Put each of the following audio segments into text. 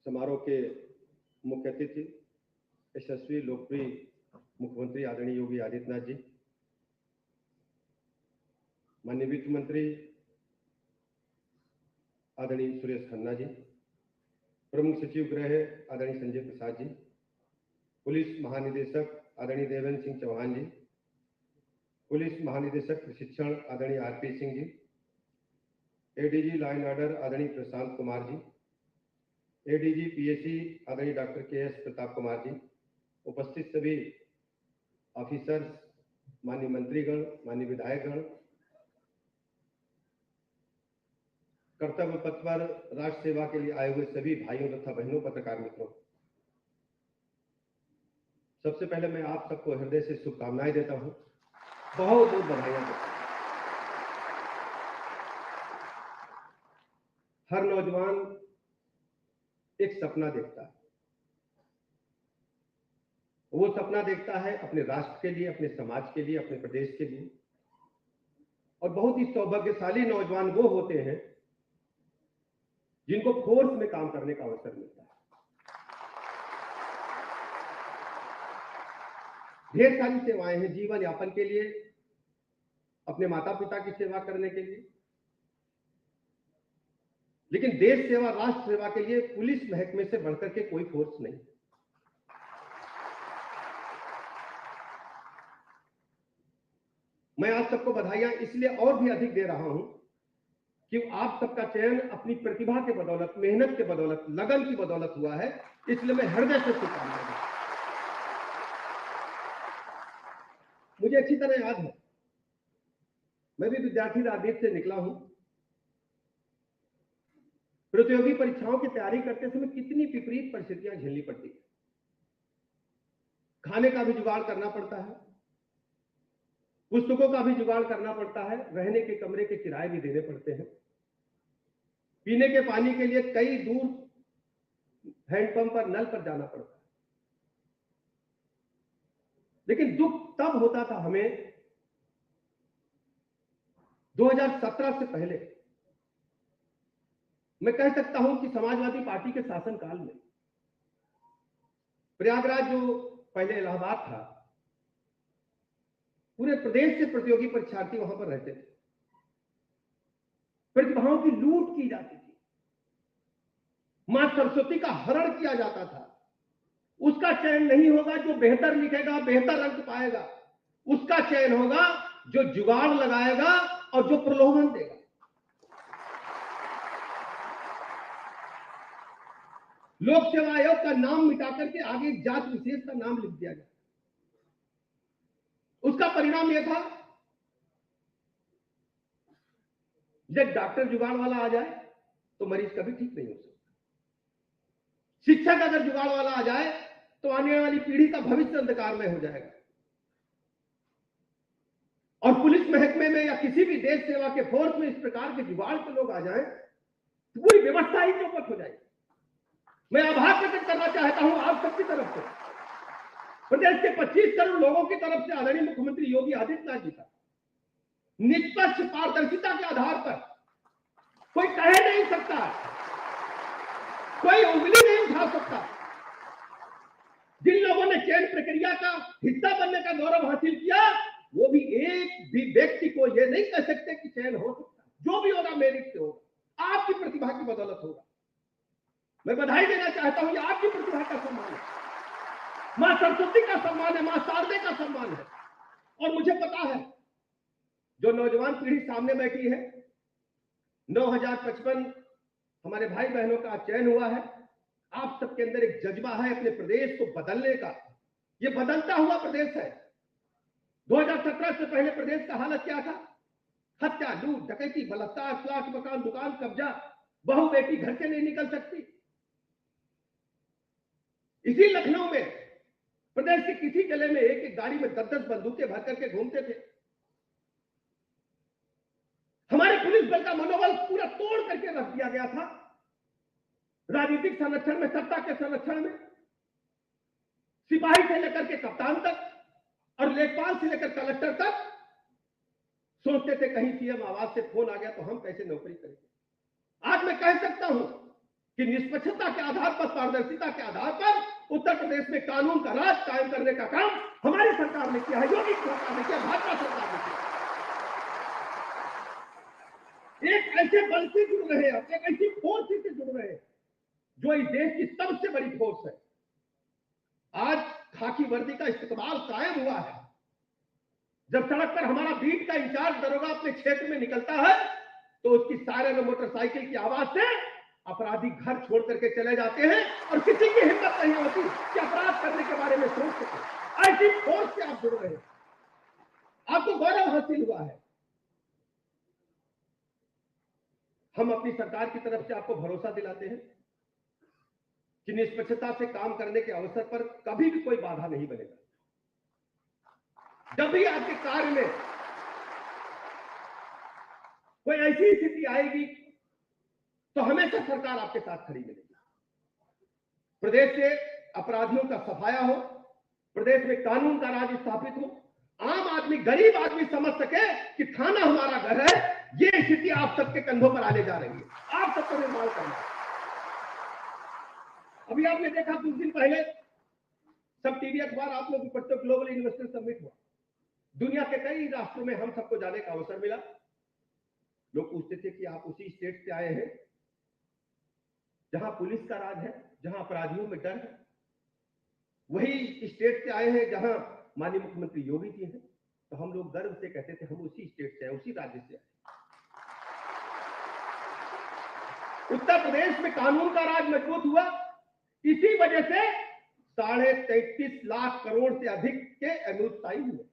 समारोह के मुख्य अतिथि यशस्वी लोकप्रिय मुख्यमंत्री आदरणीय योगी आदित्यनाथ जी, माननीय वित्त मंत्री आदरणीय सुरेश खन्ना जी, प्रमुख सचिव गृह आदरणीय संजय प्रसाद जी, पुलिस महानिदेशक आदरणीय देवेंद्र सिंह चौहान जी, पुलिस महानिदेशक प्रशिक्षण आदरणीय RP Singh ji, ADG law and order आदरणीय प्रशांत कुमार जी, एडीजी पीएससी आदरणीय डॉक्टर के.एस. प्रताप कुमार जी, उपस्थित सभी ऑफिसर्स, माननीय मंत्रीगण, माननीय विधायकगण, कर्तव्य पथ पर राष्ट्र सेवा के लिए आए हुए सभी भाइयों तथा बहनों, पत्रकार मित्रों, सबसे पहले मैं आप सबको हृदय से शुभकामनाएं देता हूं, बहुत बहुत बधाइयां देता हूं। हर नौजवान एक सपना देखता है। वो सपना देखता है अपने राष्ट्र के लिए, अपने समाज के लिए, अपने प्रदेश के लिए। और बहुत ही सौभाग्यशाली नौजवान वो होते हैं जिनको फोर्स में काम करने का अवसर मिलता है। ढेर सारी सेवाएं हैं जीवन यापन के लिए, अपने माता पिता की सेवा करने के लिए, लेकिन देश सेवा, राष्ट्र सेवा के लिए पुलिस महकमे से बढ़कर के कोई फोर्स नहीं। मैं आप सबको बधाइयां इसलिए और भी अधिक दे रहा हूं कि आप सबका चयन अपनी प्रतिभा के बदौलत, मेहनत के बदौलत, लगन की बदौलत हुआ है, इसलिए मैं हृदय से शुभकामनाएं देता हूं। मुझे अच्छी तरह याद है, मैं भी विद्यार्थी राजनीति से निकला हूं। प्रतियोगी परीक्षाओं की तैयारी करते समय कितनी विपरीत परिस्थितियां झेलनी पड़ती है। खाने का भी जुगाड़ करना पड़ता है, पुस्तकों का भी जुगाड़ करना पड़ता है, रहने के कमरे के किराए भी देने पड़ते हैं, पीने के पानी के लिए कई दूर हैंडपंप पर, नल पर जाना पड़ता है। लेकिन दुख तब होता था हमें 2017 से पहले। मैं कह सकता हूं कि समाजवादी पार्टी के शासनकाल में प्रयागराज, जो पहले इलाहाबाद था, पूरे प्रदेश से प्रतियोगी परीक्षार्थी वहां पर रहते थे। प्रतिभाओं की लूट की जाती थी, मां सरस्वती का हरण किया जाता था। उसका चयन नहीं होगा जो बेहतर लिखेगा, बेहतर अंक पाएगा, उसका चयन होगा जो जुगाड़ लगाएगा और जो प्रलोभन देगा। लोक सेवा आयोग का नाम मिटा करके आगे जात विशेष का नाम लिख दिया गया। उसका परिणाम यह था, जब डॉक्टर जुगाड़ वाला आ जाए तो मरीज कभी ठीक नहीं हो सकता। शिक्षक अगर जुगाड़ वाला आ जाए तो आने वाली पीढ़ी का भविष्य अंधकार में हो जाएगा। और पुलिस महकमे में या किसी भी देश सेवा के फोर्स में इस प्रकार के जुगाड़ के लोग आ जाएं तो पूरी व्यवस्था ही चौपट हो जाएगी। मैं आभार प्रकट करना चाहता हूं आप सबकी तरफ से, प्रदेश के 25 करोड़ लोगों की तरफ से आदरणीय मुख्यमंत्री योगी आदित्यनाथ जी का निष्पक्ष पारदर्शिता के आधार पर कोई कह नहीं सकता, कोई उंगली नहीं उठा सकता। जिन लोगों ने चयन प्रक्रिया का हिस्सा बनने का गौरव हासिल किया, वो भी एक भी व्यक्ति को यह नहीं कह सकते कि चयन हो सकता। जो भी होगा मेरिट से होगा, आपकी प्रतिभा की बदौलत होगा। मैं बधाई देना चाहता हूं, ये आपकी प्रतिभा का सम्मान है, मां सरस्वती का सम्मान है, मां शारदे का सम्मान है। और मुझे पता है जो नौजवान पीढ़ी सामने बैठी है, 9055 हमारे भाई बहनों का चयन हुआ है। आप सबके अंदर एक जज्बा है अपने प्रदेश को बदलने का। ये बदलता हुआ प्रदेश है। 2017 से पहले प्रदेश का हालत क्या था? हत्या, लूट, डकैती, बलात्कार, प्लाट, मकान, दुकान, कब्जा, बहू बेटी घर से नहीं निकल सकती। इसी लखनऊ में प्रदेश के किसी जिले में एक एक गाड़ी में 10-10 बंदूकें भर करके घूमते थे। हमारे पुलिस बल का मनोबल पूरा तोड़ करके रख दिया गया था। राजनीतिक संरक्षण में, सत्ता के संरक्षण में, सिपाही से लेकर के कप्तान तक और लेखपाल से लेकर कलेक्टर तक सोचते थे कहीं सीएम आवाज से फोन आ गया तो हम कैसे नौकरी करेंगे। आज मैं कह सकता हूं कि निष्पक्षता के आधार पर, पारदर्शिता के आधार पर उत्तर प्रदेश में कानून का राज कायम करने का काम हमारी सरकार ने किया है, योगी सरकार ने किया, भाजपा सरकार ने किया। एक ऐसे बल से जुड़ रहे हैं, एक ऐसी फोर्स से जुड़ रहे हैं जो इस देश की सबसे बड़ी फोर्स है। आज खाकी वर्दी का इस्तेमाल कायम हुआ है। जब सड़क पर हमारा बीट का इंचार्ज दरोगा अपने क्षेत्र में निकलता है तो उसकी सायरन मोटरसाइकिल की आवाज से अपराधी घर छोड़ करके चले जाते हैं और किसी की हिम्मत नहीं होती कि अपराध करने के बारे में सोच सके। ऐसी फोर्स से आप जुड़ रहे हैं, आपको गौरव हासिल हुआ है। हम अपनी सरकार की तरफ से आपको भरोसा दिलाते हैं कि निष्पक्षता से काम करने के अवसर पर कभी भी कोई बाधा नहीं बनेगा। जब भी आपके कार्य में कोई ऐसी स्थिति आएगी तो हमेशा सरकार आपके साथ खड़ी मिलेगी। प्रदेश से अपराधियों का सफाया हो, प्रदेश में कानून का राज स्थापित हो, आम आदमी, गरीब आदमी समझ सके कि थाना हमारा घर है। ये स्थिति आप सबके कंधों पर आने जा रही है, आप सबको निर्माण करना है। अभी आपने देखा कुछ दिन पहले सब टीवी अखबार आप लोग पढ़ते, ग्लोबल इन्वेस्टर समिट हुआ। दुनिया के कई राष्ट्रों में हम सबको जाने का अवसर मिला। लोग पूछते थे कि आप उसी स्टेट से आए हैं जहां पुलिस का राज है, जहां अपराधियों में डर है, वही स्टेट से आए हैं जहां माननीय मुख्यमंत्री योगी जी हैं। तो हम लोग गर्व से कहते थे हम उसी स्टेट से आए, उसी राज्य से आए। उत्तर प्रदेश में कानून का राज मजबूत हुआ, इसी वजह से 33.5 लाख करोड़ से अधिक के अमूर्त साइन हुए।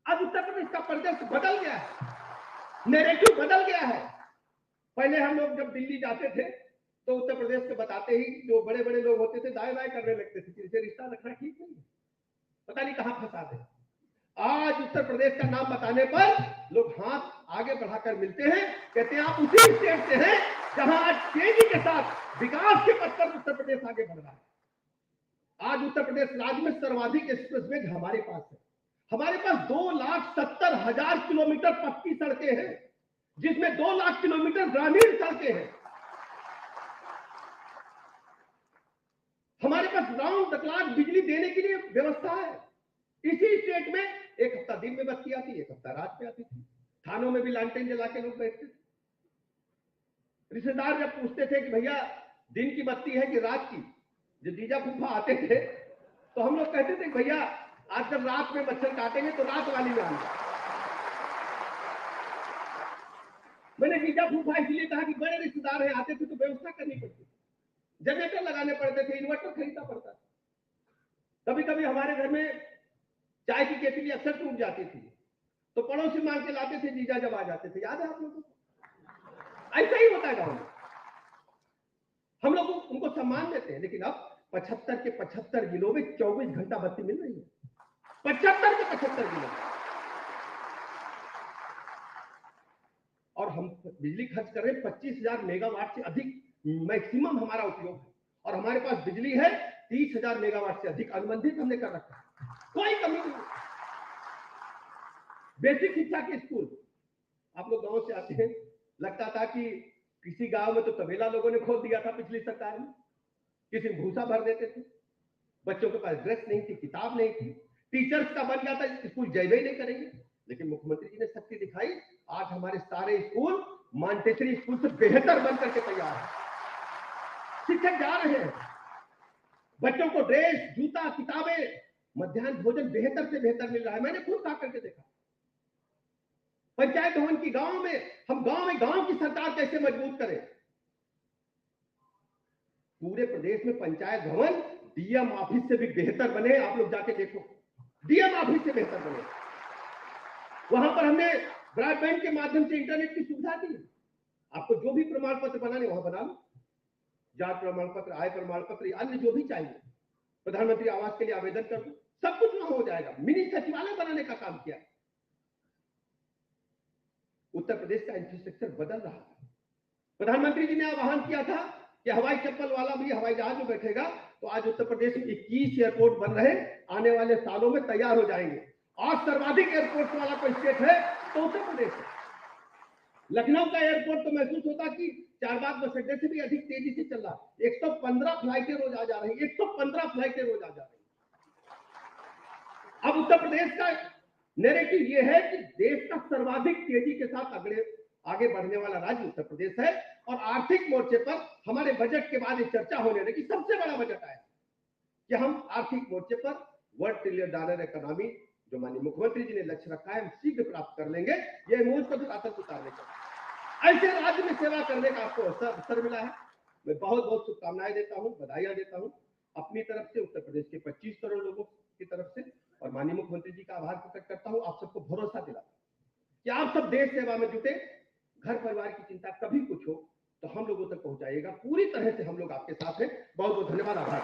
अब उत्तर प्रदेश का परिदृश्य बदल गया है, नैरेटिव बदल गया है। पहले हम लोग जब दिल्ली जाते थे तो उत्तर प्रदेश के बताते ही जो बड़े बड़े लोग होते थे दाएं बाएं करने लगते थे कि इसे रिश्ता रखना ठीक नहीं है, पता नहीं कहां फंसा दे। आज उत्तर प्रदेश का नाम बताने पर लोग हाथ आगे बढ़ाकर मिलते हैं, कहते हैं आप उसी स्टेट से हैं जहां आज तेजी के साथ विकास के पथ पर उत्तर प्रदेश आगे बढ़ रहा है। आज उत्तर प्रदेश राज्य में सर्वाधिक एक्सप्रेसवे हमारे पास है। हमारे पास 2,70,000 किलोमीटर पक्की सड़कें हैं, जिसमें 2 लाख किलोमीटर ग्रामीण सड़कें हैं। हमारे पास राउंड द क्लॉक बिजली देने के लिए व्यवस्था है। इसी स्टेट में एक हफ्ता दिन में बत्ती आती, एक हफ्ता रात में आती थी। थानों में भी लालटेन जला के लोग बैठते थे। रिश्तेदार जब पूछते थे कि भैया दिन की बत्ती है कि रात की, जो जीजा फूफा आते थे तो हम लोग कहते थे भैया आजकल रात में मच्छर काटेंगे तो रात वाली में आएंगे। मैंने जीजा फूफा इसलिए कहा कि बड़े रिश्तेदार हैं, आते थे तो व्यवस्था करनी पड़ती, जनरेटर लगाने पड़ते थे, इन्वर्टर खरीदना पड़ता था। कभी कभी हमारे घर में चाय की केतली अक्सर टूट जाती थी तो पड़ोसी मांग के लाते थे, जीजा जब आ जाते थे। याद है आप लोगों को? ऐसा ही होता है गांव में। हम लोग उनको सम्मान देते हैं, लेकिन अब 75 के 75 जिलों में 24 घंटा बत्ती मिल रही है। 75 के 75 जिलों में। और हम बिजली खर्च कर रहे हैं 25,000 मेगावाट से अधिक मैक्सिमम हमारा उपयोग है, और हमारे पास बिजली है 30,000 मेगावाट से अधिक अनुबंधित हमने कर रखा है, कोई कमी नहीं। बेसिक शिक्षा के स्कूल, आप लोग गांव से आते हैं, लगता था कि किसी गांव में तो तबेला लोगों ने खोल दिया था पिछली सरकार में, किसी में भूसा भर देते थे, बच्चों के पास ड्रेस नहीं थी, किताब नहीं थी, टीचर्स का बन जाता स्कूल जयवे नहीं करेंगे। लेकिन मुख्यमंत्री जी ने शक्ति दिखाई, आज हमारे सारे स्कूल मॉन्टेसरी स्कूल से बेहतर बन करके तैयार है। शिक्षक जा रहे हैं, बच्चों को ड्रेस, जूता, किताबें, मध्याह्न भोजन बेहतर से बेहतर मिल रहा है। मैंने खुद खा करके देखा। पंचायत भवन की गांव में, हम गांव की सरकार कैसे मजबूत करें। पूरे प्रदेश में पंचायत भवन डीएम ऑफिस से भी बेहतर बने, आप लोग जाके देखो, डीएम ऑफिस से बेहतर बने। वहां पर हमने ब्रॉडबैंड के माध्यम से इंटरनेट की सुविधा दी। आपको जो भी प्रमाण पत्र बनाने वहां बना लो, जात प्रमाण पत्र, आय प्रमाण पत्र, अन्य जो भी चाहिए, प्रधानमंत्री आवास के लिए आवेदन कर दो, सब कुछ वहां हो जाएगा। मिनी सचिवालय बनाने का काम किया। उत्तर प्रदेश का इंफ्रास्ट्रक्चर बदल रहा है। प्रधानमंत्री जी ने आह्वान किया था कि हवाई चप्पल वाला भी हवाई जहाज में बैठेगा, तो आज उत्तर प्रदेश में 21 एयरपोर्ट बन रहे, आने वाले सालों में तैयार हो जाएंगे। आज सर्वाधिक एयरपोर्ट वाला कोई स्टेट है तो उत्तर प्रदेश है। लखनऊ का एयरपोर्ट तो महसूस होता कि हैदराबाद बस अड्डे से भी अधिक तेजी से चल रहा है। 115 फ्लाइटें रोज आ जा रही, 115 फ्लाइटें रोज आ जा रही। अब उत्तर प्रदेश का नैरेटिव ये है कि देश का सर्वाधिक तेजी के साथ आगे बढ़ने वाला राज्य उत्तर प्रदेश है, और आर्थिक मोर्चे पर हमारे बजट के बाद ये चर्चा होने लगी, सबसे बड़ा बजट आया कि हम आर्थिक मोर्चे पर $1 ट्रिलियन इकोनॉमी जो माननीय मुख्यमंत्री जी ने लक्ष्य रखा है, हम शीघ्र प्राप्त कर लेंगे। यह मूल पर आतंक उतारने का, ऐसे राज्य में सेवा करने का आपको अवसर मिला है। मैं बहुत बहुत शुभकामनाएं देता हूं, बधाइयां देता हूं अपनी तरफ से, उत्तर प्रदेश के 25 करोड़ लोगों की तरफ से, और माननीय मुख्यमंत्री जी का आभार प्रकट करता हूं। आप सबको भरोसा दिलाता हूं कि आप सब देश सेवा में जुटे, घर परिवार की चिंता कभी कुछ हो तो हम लोगों तक पहुंचाइएगा, पूरी तरह से हम लोग आपके साथ हैं। बहुत बहुत धन्यवाद, आभार।